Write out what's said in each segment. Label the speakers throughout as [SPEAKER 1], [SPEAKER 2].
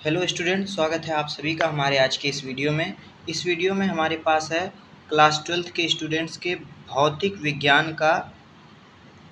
[SPEAKER 1] Hello student, स्वागत है आप सभी का हमारे आज के इस वीडियो में। इस वीडियो में हमारे पास है क्लास 12th के स्टूडेंट्स के भौतिक विज्ञान का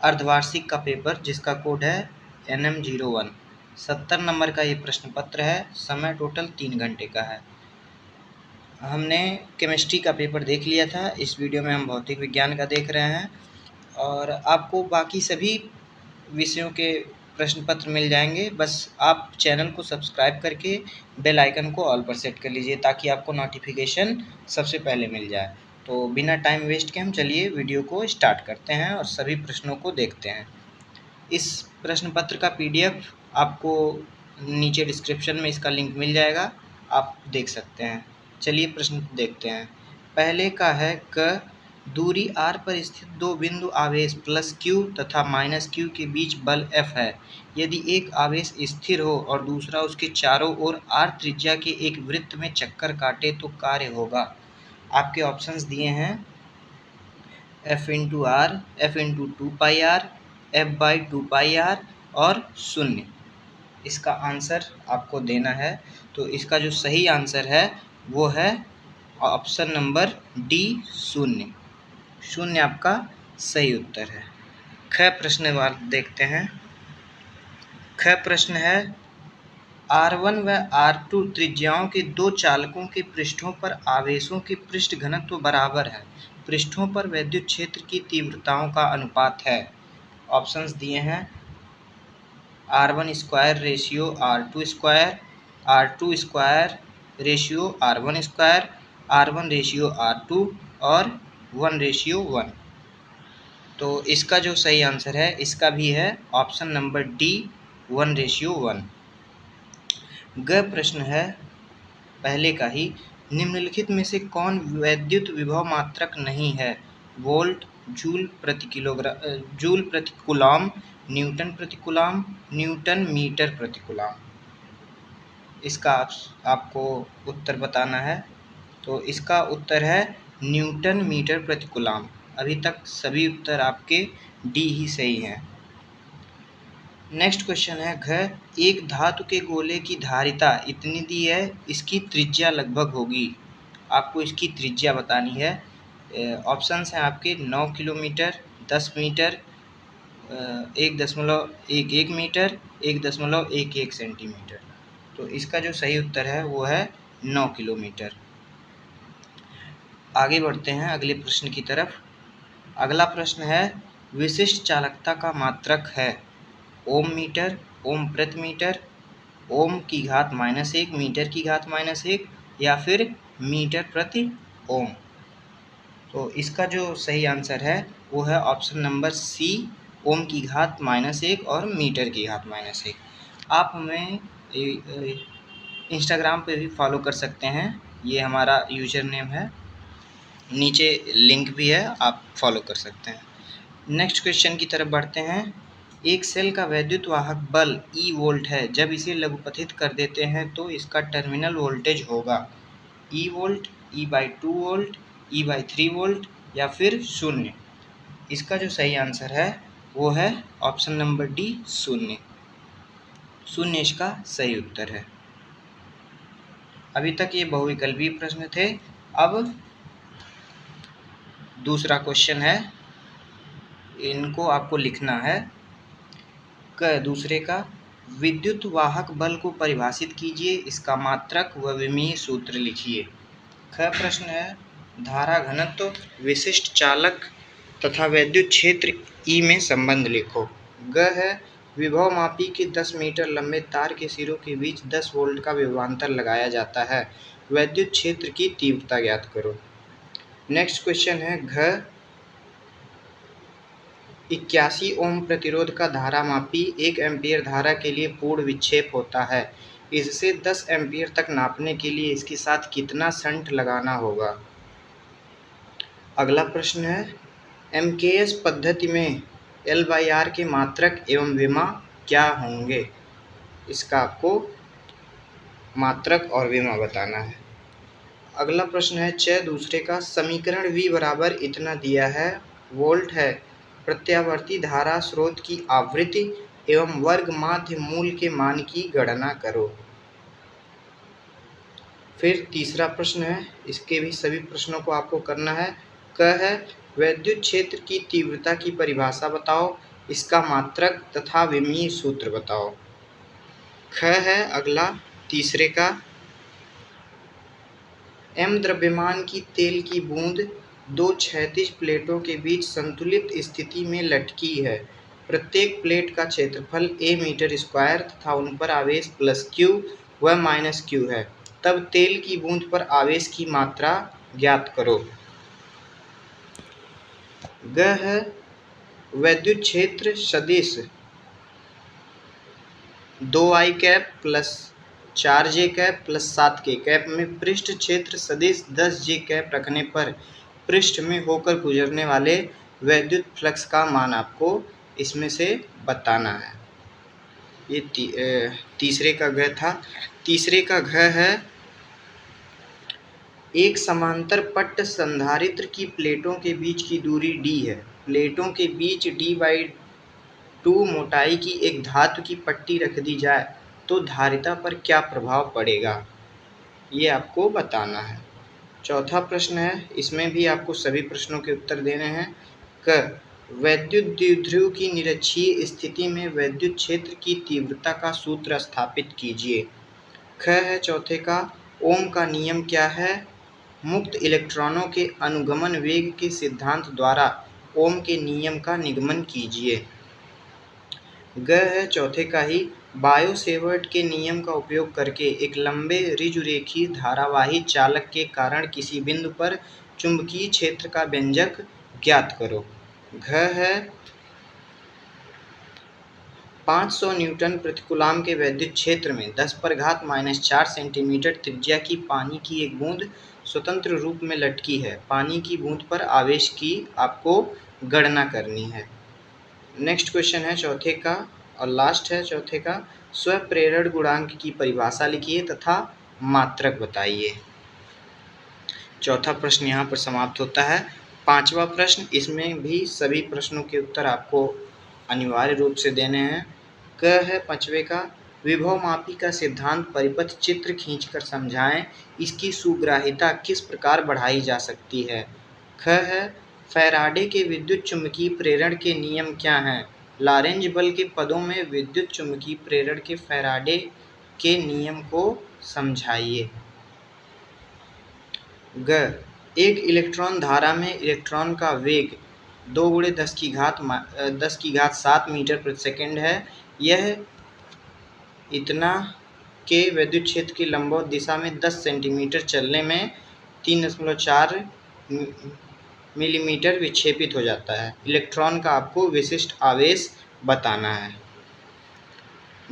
[SPEAKER 1] अर्धवार्षिक का पेपर, जिसका कोड है NM01। 70 नंबर का ये प्रश्न पत्र है। समय टोटल 3 घंटे का है। हमने केमिस्ट्री का पेपर देख लिया था, इस वीडियो में हम भौतिक विज्ञान का देख रहे हैं और आपको बाकी सभी विषयों के प्रश्न पत्र मिल जाएंगे। बस आप चैनल को सब्सक्राइब करके बेल आइकन को ऑल पर सेट कर लीजिए ताकि आपको नोटिफिकेशन सबसे पहले मिल जाए। तो बिना टाइम वेस्ट के हम चलिए वीडियो को स्टार्ट करते हैं और सभी प्रश्नों को देखते हैं। इस प्रश्न पत्र का PDF आपको नीचे डिस्क्रिप्शन में इसका लिंक मिल जाएगा, आप देख सकते हैं। चलिए प्रश्न देखते हैं। पहले का है क दूरी r पर स्थित दो बिंदु आवेश +q तथा -q के बीच बल F है। यदि एक आवेश स्थिर हो और दूसरा उसके चारों ओर r त्रिज्या के एक वृत्त में चक्कर काटे तो कार्य होगा। आपके ऑप्शंस दिए हैं F into R, F into 2πr, F/2πr और 0। इसका आंसर आपको देना है। तो इसका जो सही आंसर है वो है ऑप्शन नंबर डी, 0। 0 आपका सही उत्तर है। ख प्रश्न देखते हैं। ख प्रश्न है R1 व R2 त्रिज्याओं के दो चालकों के पृष्ठों पर आवेशों के पृष्ठ घनत्व बराबर है। पृष्ठों पर वैद्युत क्षेत्र की तीव्रताओं का अनुपात है। ऑप्शंस दिए हैं R1 square ratio R2 square, R2 square ratio R1 square, R1 ratio R2 और 1:1। तो इसका जो सही आंसर है इसका भी है ऑप्शन नंबर डी, 1:1। ग प्रश्न है पहले का ही, निम्नलिखित में से कौन वैद्युत विभव मात्रक नहीं है? वोल्ट, जूल प्रति किलोग्राम, जूल प्रति कूलॉम, न्यूटन प्रति कूलॉम, न्यूटन मीटर प्रति कूलॉम। इसका आपको उत्तर बताना है। तो इसका उत्तर है न्यूटन मीटर प्रति कूलॉम। अभी तक सभी उत्तर आपके डी ही सही हैं। नेक्स्ट क्वेश्चन है घ, एक धातु के गोले की धारिता इतनी दी है, इसकी त्रिज्या लगभग होगी। आपको इसकी त्रिज्या बतानी है। ऑप्शंस हैं आपके 9 किलोमीटर, 10 मीटर, 1.11 मीटर, 1.11 सेंटीमीटर। तो इसका जो सही उत्तर है वो है 9 किलोमीटर। आगे बढ़ते हैं अगले प्रश्न की तरफ। अगला प्रश्न है विशिष्ट चालकता का मात्रक है ओम मीटर, ओम प्रति मीटर, ओम की घात -1, मीटर की घात -1 या फिर मीटर प्रति ओम। तो इसका जो सही आंसर है वो है ऑप्शन नंबर सी, ओम की घात -1 और मीटर की घात -1। आप हमें इंस्टाग्राम पे भी फॉलो कर सकते हैं, ये हमारा यूजर नेम है, नीचे लिंक भी है, आप फॉलो कर सकते हैं। नेक्स्ट क्वेश्चन की तरफ बढ़ते हैं। एक सेल का वैद्युत वाहक बल E वोल्ट है। जब इसे लघुपथित कर देते हैं तो इसका टर्मिनल वोल्टेज होगा E volt, E/2 volt, E/3 volt या फिर 0। इसका जो सही आंसर है वो है ऑप्शन नंबर डी, 0। 0 इसका सही उत्तर है। अभी तक ये बहुविकल्पीय प्रश्न थे। अब दूसरा क्वेश्चन है, इनको आपको लिखना है। दूसरे का विद्युत वाहक बल को परिभाषित कीजिए, इसका मात्रक व विमीय सूत्र लिखिए। ख प्रश्न है धारा घनत्व, विशिष्ट चालक तथा वैद्युत क्षेत्र ई में संबंध लिखो। ग है विभव मापी के 10 मीटर लंबे तार के सिरों के बीच 10 वोल्ट का विभवांतर लगाया जाता है। वैद्युत क्षेत्र की तीव्रता ज्ञात करो। नेक्स्ट क्वेश्चन है घ, 81 ओम प्रतिरोध का धारा मापी 1 एम्पीयर धारा के लिए पूर्ण विक्षेप होता है। इससे 10 एम्पीयर तक नापने के लिए इसके साथ कितना शंट लगाना होगा। अगला प्रश्न है MKS पद्धति में L/R के मात्रक एवं विमा क्या होंगे। इसका आपको मात्रक और विमा बताना है। अगला प्रश्न है च दूसरे का समीकरण V बराबर इतना दिया है, वोल्ट है, प्रत्यावर्ती धारा स्रोत की आवृत्ति एवं वर्ग माध्य मूल के मान की गणना करो। फिर तीसरा प्रश्न है, इसके भी सभी प्रश्नों को आपको करना है। क है वैद्युत क्षेत्र की तीव्रता की परिभाषा बताओ, इसका मात्रक तथा विमीय सूत्र बताओ। ख है अगला तीसरे का, एम द्रव्यमान की तेल की बूंद दो क्षैतिज प्लेटों के बीच संतुलित स्थिति में लटकी है। प्रत्येक प्लेट का क्षेत्रफल a मीटर स्क्वायर तथा उन पर आवेश प्लस q व माइनस q है। तब तेल की बूंद पर आवेश की मात्रा ज्ञात करो। ग है वैद्युत क्षेत्र सदिश 2i cap plus 4j cap plus 7k cap में पृष्ठ क्षेत्र सदिश 10j कैप रखने पर पृष्ठ में होकर गुजरने वाले वैद्युत फ्लक्स का मान आपको इसमें से बताना है। ये तीसरे का घ था। तीसरे का घ है, एक समांतर पट्ट संधारित्र की प्लेटों के बीच की दूरी d है। प्लेटों के बीच d/2 मोटाई की एक धातु की पट्टी रख दी जाए तो धारिता पर क्या प्रभाव पड़ेगा, ये आपको बताना है। चौथा प्रश्न है, इसमें भी आपको सभी प्रश्नों के उत्तर देने हैं। क वैद्युत द्विध्रुव की निरक्षीय स्थिति में वैद्युत क्षेत्र की तीव्रता का सूत्र स्थापित कीजिए। ख है चौथे का, ओम का नियम क्या है? मुक्त इलेक्ट्रॉनों के अनुगमन वेग के सिद्धांत द्वारा ओम के नियम का निगमन कीजिए। ग है चौथे का ही, बायो-सेवर्ट के नियम का उपयोग करके एक लंबे ऋजुरेखीय धारावाही चालक के कारण किसी बिंदु पर चुंबकीय क्षेत्र का व्यंजक ज्ञात करो। घ है 500 न्यूटन प्रतिकूलाम के वैद्युत क्षेत्र में 10⁻⁻⁴ सेंटीमीटर त्रिज्या की पानी की एक बूंद स्वतंत्र रूप में लटकी है। पानी की बूंद पर आवेश की आपको गणना करनी है। नेक्स्ट क्वेश्चन है चौथे का और लास्ट है चौथे का, स्वप्रेरण गुणांक की परिभाषा लिखिए तथा मात्रक बताइए। चौथा प्रश्न यहाँ पर समाप्त होता है। पांचवा प्रश्न, इसमें भी सभी प्रश्नों के उत्तर आपको अनिवार्य रूप से देने हैं। क है पांचवे का, विभवमापी का सिद्धांत परिपथ चित्र खींचकर समझाएं, इसकी सुग्राह्यता किस प्रकार बढ़ाई जा सकती है। ख है, फैराडे के विद्युत चुम्बकीय प्रेरण के नियम क्या हैं? लॉरेंज बल के पदों में विद्युत चुम्बकीय प्रेरण के फैराडे के नियम को समझाइए। ग, एक इलेक्ट्रॉन धारा में इलेक्ट्रॉन का वेग 2×10⁻⁷ मीटर प्रति सेकंड है। यह इतना के वैद्युत क्षेत्र की लंबवत दिशा में 10 सेंटीमीटर चलने में 3.4 मिलीमीटर विक्षेपित हो जाता है। इलेक्ट्रॉन का आपको विशिष्ट आवेश बताना है।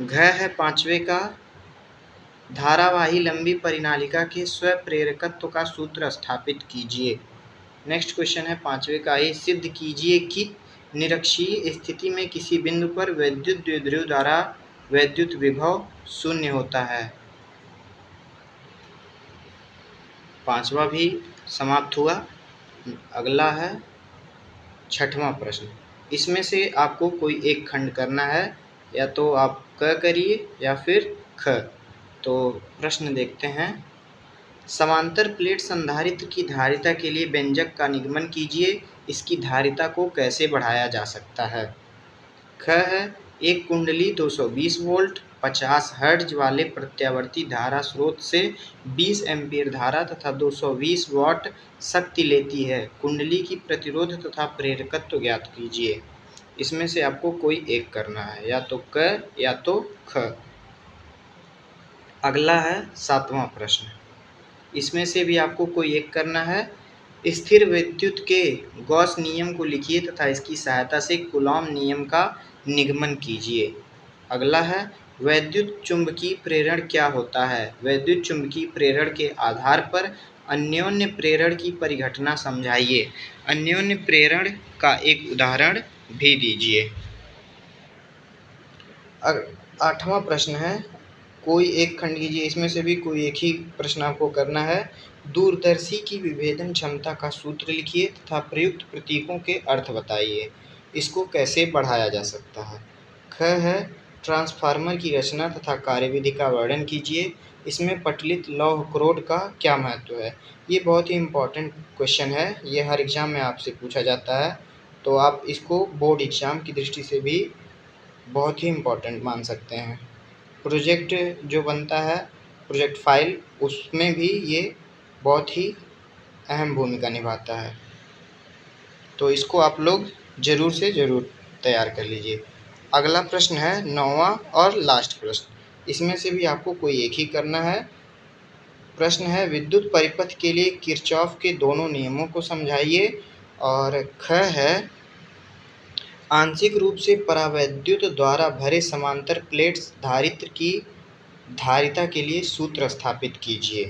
[SPEAKER 1] घ है पांचवे का, धारावाही लंबी परिनालिका के स्वप्रेरकत्व का सूत्र स्थापित कीजिए। नेक्स्ट क्वेश्चन है पांचवे का, ये सिद्ध कीजिए कि निरक्षीय स्थिति में किसी बिंदु पर वैद्युत द्विध्रुव द्वारा वैद्युत विभव शून्य होता है। पांचवा भी समाप्त हुआ। अगला है छठवां प्रश्न, इसमें से आपको कोई एक खंड करना है, या तो आप क करिए या फिर ख। तो प्रश्न देखते हैं। समांतर प्लेट संधारित्र की धारिता के लिए व्यंजक का निगमन कीजिए, इसकी धारिता को कैसे बढ़ाया जा सकता है। ख है, एक कुंडली 220 वोल्ट 50 हर्ट्ज वाले प्रत्यावर्ती धारा स्रोत से 20 एम्पीयर धारा तथा 220 वाट शक्ति लेती है। कुंडली की प्रतिरोध तथा प्रेरकत्व ज्ञात कीजिए। इसमें से आपको कोई एक करना है, या तो क या तो ख। अगला है सातवां प्रश्न, इसमें से भी आपको कोई एक करना है। स्थिर विद्युत के गॉस नियम को लिखिए तथा इसकी सहायता से कूलॉम नियम का निगमन कीजिए। अगला है, वैद्युत चुंबकीय प्रेरण क्या होता है? वैद्युत चुंबकीय प्रेरण के आधार पर अन्योन्य प्रेरण की परिघटना समझाइए। अन्योन्य प्रेरण का एक उदाहरण भी दीजिए। आठवां प्रश्न है, कोई एक खंड कीजिए। इसमें से भी कोई एक ही प्रश्न आपको करना है। दूरदर्शी की विभेदन क्षमता का सूत्र लिखिए तथा प्रयुक्त प्रतीकों के अर्थ बताइए। इसको कैसे बढ़ाया जा सकता है। ख है, ट्रांसफार्मर की रचना तथा कार्यविधि का वर्णन कीजिए। इसमें पटलित लौह क्रोड का क्या महत्व है? ये बहुत ही इम्पोर्टेंट क्वेश्चन है, ये हर एग्ज़ाम में आपसे पूछा जाता है, तो आप इसको बोर्ड एग्ज़ाम की दृष्टि से भी बहुत ही इम्पोर्टेंट मान सकते हैं। प्रोजेक्ट जो बनता है, प्रोजेक्ट फाइल, उसमें भी ये बहुत ही अहम भूमिका निभाता है, तो इसको आप लोग ज़रूर से ज़रूर तैयार कर लीजिए। अगला प्रश्न है 9वां और लास्ट प्रश्न, इसमें से भी आपको कोई एक ही करना है। प्रश्न है विद्युत परिपथ के लिए किरचॉफ के दोनों नियमों को समझाइए। और ख है आंशिक रूप से परावैद्युत द्वारा भरे समांतर प्लेट्स धारित्र की धारिता के लिए सूत्र स्थापित कीजिए।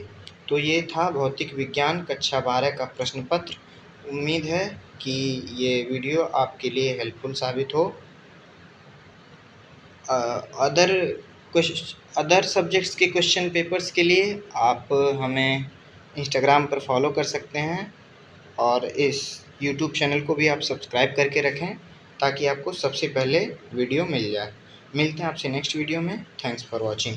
[SPEAKER 1] तो ये था भौतिक विज्ञान कक्षा 12 का प्रश्न पत्र। उम्मीद है कि ये वीडियो आपके लिए हेल्पफुल साबित हो। अदर सब्जेक्ट्स के क्वेश्चन पेपर्स के लिए आप हमें इंस्टाग्राम पर फॉलो कर सकते हैं और इस यूट्यूब चैनल को भी आप सब्सक्राइब करके रखें ताकि आपको सबसे पहले वीडियो मिल जाए। मिलते हैं आपसे नेक्स्ट वीडियो में। Thanks for watching.